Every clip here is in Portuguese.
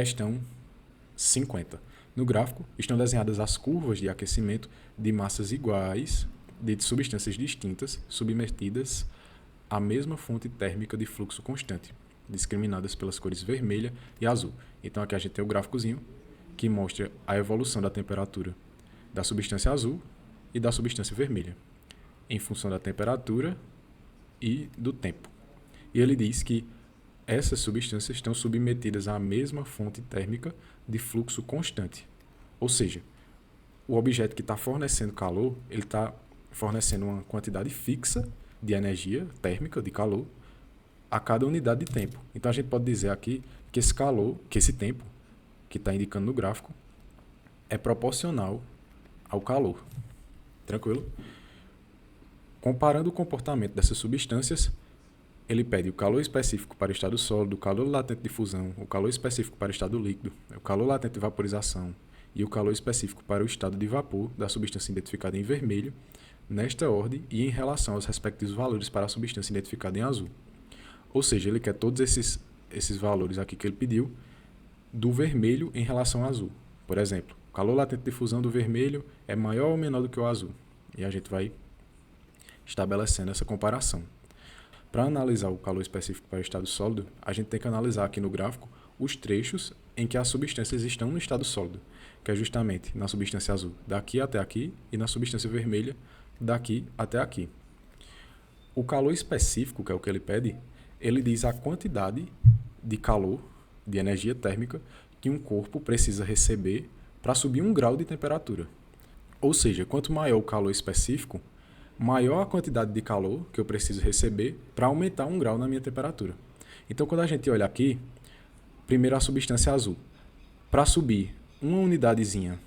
Questão 50. No gráfico, estão desenhadas as curvas de aquecimento de massas iguais de substâncias distintas submetidas à mesma fonte térmica de fluxo constante, discriminadas pelas cores vermelha e azul. Então aqui a gente tem o gráficozinho que mostra a evolução da temperatura da substância azul e da substância vermelha, em função da temperatura e do tempo. E ele diz que essas substâncias estão submetidas à mesma fonte térmica de fluxo constante. Ou seja, o objeto que está fornecendo calor, ele está fornecendo uma quantidade fixa de energia térmica, de calor, a cada unidade de tempo. Então a gente pode dizer aqui que esse calor, que esse tempo, que está indicando no gráfico, é proporcional ao calor. Tranquilo? Comparando o comportamento dessas substâncias, ele pede o calor específico para o estado sólido, o calor latente de fusão, o calor específico para o estado líquido, o calor latente de vaporização e o calor específico para o estado de vapor da substância identificada em vermelho, nesta ordem e em relação aos respectivos valores para a substância identificada em azul. Ou seja, ele quer todos esses valores aqui que ele pediu do vermelho em relação ao azul. Por exemplo, o calor latente de fusão do vermelho é maior ou menor do que o azul. E a gente vai estabelecendo essa comparação. Para analisar o calor específico para o estado sólido, a gente tem que analisar aqui no gráfico os trechos em que as substâncias estão no estado sólido, que é justamente na substância azul daqui até aqui e na substância vermelha daqui até aqui. O calor específico, que é o que ele pede, ele diz a quantidade de calor, de energia térmica, que um corpo precisa receber para subir 1 grau de temperatura. Ou seja, quanto maior o calor específico, maior a quantidade de calor que eu preciso receber para aumentar 1 grau na minha temperatura. Então, quando a gente olha aqui, primeiro a substância azul. Para subir uma unidadezinha,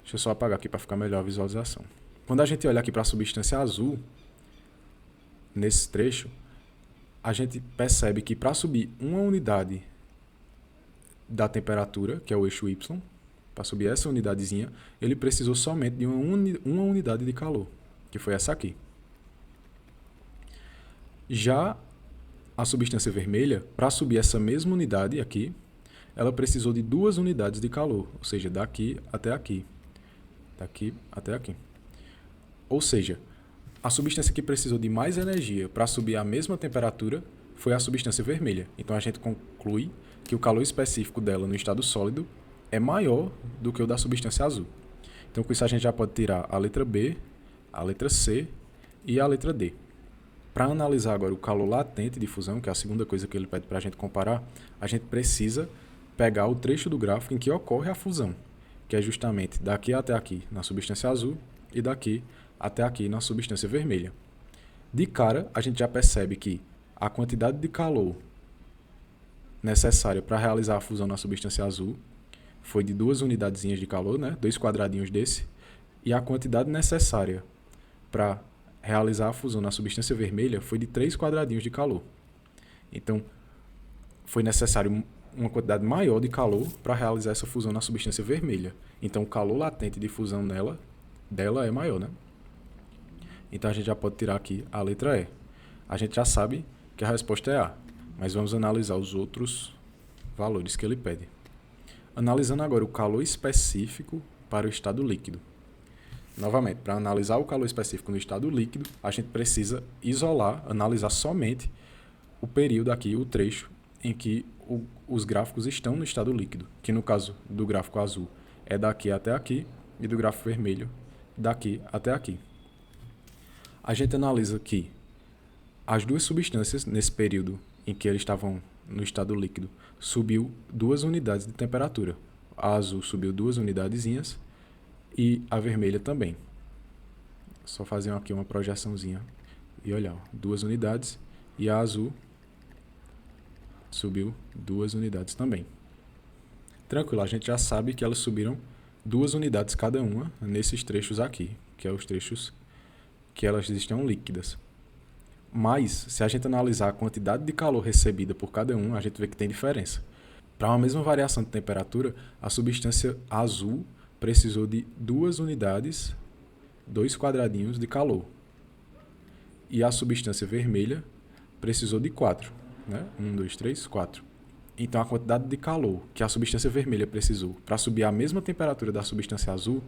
deixa eu só apagar aqui para ficar melhor a visualização. Quando a gente olha aqui para a substância azul, nesse trecho, a gente percebe que para subir uma unidade da temperatura, que é o eixo Y, para subir essa unidadezinha, ele precisou somente de uma unidade de calor, que foi essa aqui. Já a substância vermelha, para subir essa mesma unidade aqui, ela precisou de 2 unidades de calor, ou seja, daqui até aqui. Daqui até aqui. Ou seja, a substância que precisou de mais energia para subir a mesma temperatura foi a substância vermelha. Então a gente conclui que o calor específico dela no estado sólido é maior do que o da substância azul. Então com isso a gente já pode tirar a letra B, a letra C e a letra D. Para analisar agora o calor latente de fusão, que é a segunda coisa que ele pede para a gente comparar, a gente precisa pegar o trecho do gráfico em que ocorre a fusão, que é justamente daqui até aqui na substância azul e daqui até aqui na substância vermelha. De cara, a gente já percebe que a quantidade de calor necessária para realizar a fusão na substância azul foi de 2 unidadezinhas de calor, 2 quadradinhos desse, e a quantidade necessária para realizar a fusão na substância vermelha foi de 3 quadradinhos de calor. Então, foi necessário uma quantidade maior de calor para realizar essa fusão na substância vermelha. Então, o calor latente de fusão dela é maior, Então, a gente já pode tirar aqui a letra E. A gente já sabe que a resposta é A, mas vamos analisar os outros valores que ele pede. Analisando agora o calor específico para o estado líquido. Novamente, para analisar o calor específico no estado líquido, a gente precisa analisar somente o período aqui, o trecho, em que os gráficos estão no estado líquido, que no caso do gráfico azul é daqui até aqui, e do gráfico vermelho daqui até aqui. A gente analisa que as duas substâncias, nesse período em que eles estavam no estado líquido, subiu 2 unidades de temperatura. A azul subiu 2 unidadezinhas e a vermelha também. Só fazer aqui uma projeçãozinha e olhar, 2 unidades, e a azul subiu 2 unidades também. Tranquilo, a gente já sabe que elas subiram 2 unidades cada uma nesses trechos aqui, que é os trechos que elas estão líquidas. Mas, se a gente analisar a quantidade de calor recebida por cada um, a gente vê que tem diferença. Para uma mesma variação de temperatura, a substância azul precisou de 2 unidades, 2 quadradinhos de calor. E a substância vermelha precisou de 4. 1, 2, 3, 4. Então, a quantidade de calor que a substância vermelha precisou para subir a mesma temperatura da substância azul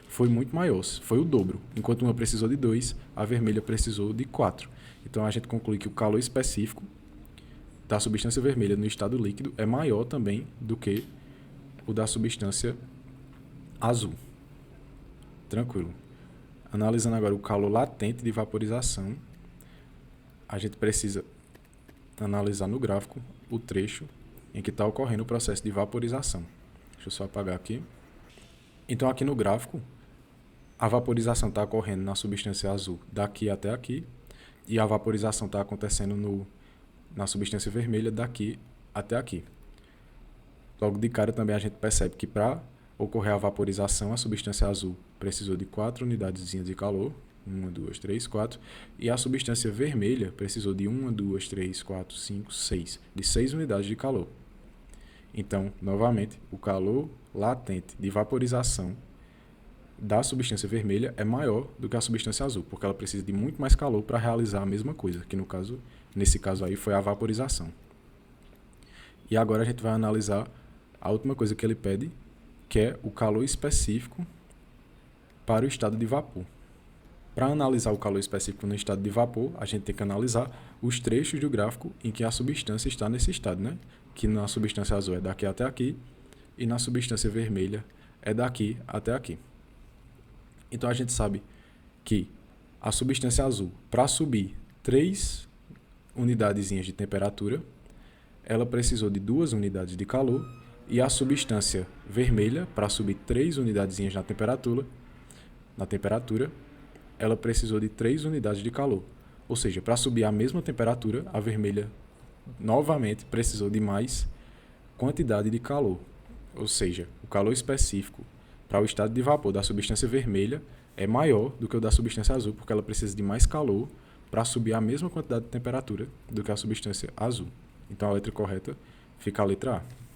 foi muito maior, foi o dobro. Enquanto uma precisou de 2, a vermelha precisou de 4. Então, a gente conclui que o calor específico da substância vermelha no estado líquido é maior também do que o da substância azul. Tranquilo. Analisando agora o calor latente de vaporização, a gente precisa analisar no gráfico o trecho em que está ocorrendo o processo de vaporização. Deixa eu só apagar aqui. Então, aqui no gráfico, a vaporização está ocorrendo na substância azul daqui até aqui, e a vaporização está acontecendo na substância vermelha daqui até aqui. Logo de cara também a gente percebe que para ocorrer a vaporização, a substância azul precisou de 4 unidades de calor, 1, 2, 3, 4, e a substância vermelha precisou de 1, 2, 3, 4, 5, 6, de 6 unidades de calor. Então, novamente, o calor latente de vaporização da substância vermelha é maior do que a substância azul, porque ela precisa de muito mais calor para realizar a mesma coisa, que nesse caso aí foi a vaporização. E agora a gente vai analisar a última coisa que ele pede, que é o calor específico para o estado de vapor. Para analisar o calor específico no estado de vapor, a gente tem que analisar os trechos do gráfico em que a substância está nesse estado, né? Que na substância azul é daqui até aqui e na substância vermelha é daqui até aqui. Então a gente sabe que a substância azul, para subir 3 unidadezinhas de temperatura, ela precisou de 2 unidades de calor, e a substância vermelha, para subir 3 unidadezinhas na temperatura, ela precisou de 3 unidades de calor. Ou seja, para subir a mesma temperatura, a vermelha novamente precisou de mais quantidade de calor. Ou seja, o calor específico para o estado de vapor da substância vermelha é maior do que o da substância azul, porque ela precisa de mais calor para subir a mesma quantidade de temperatura do que a substância azul. Então a letra correta fica a letra A.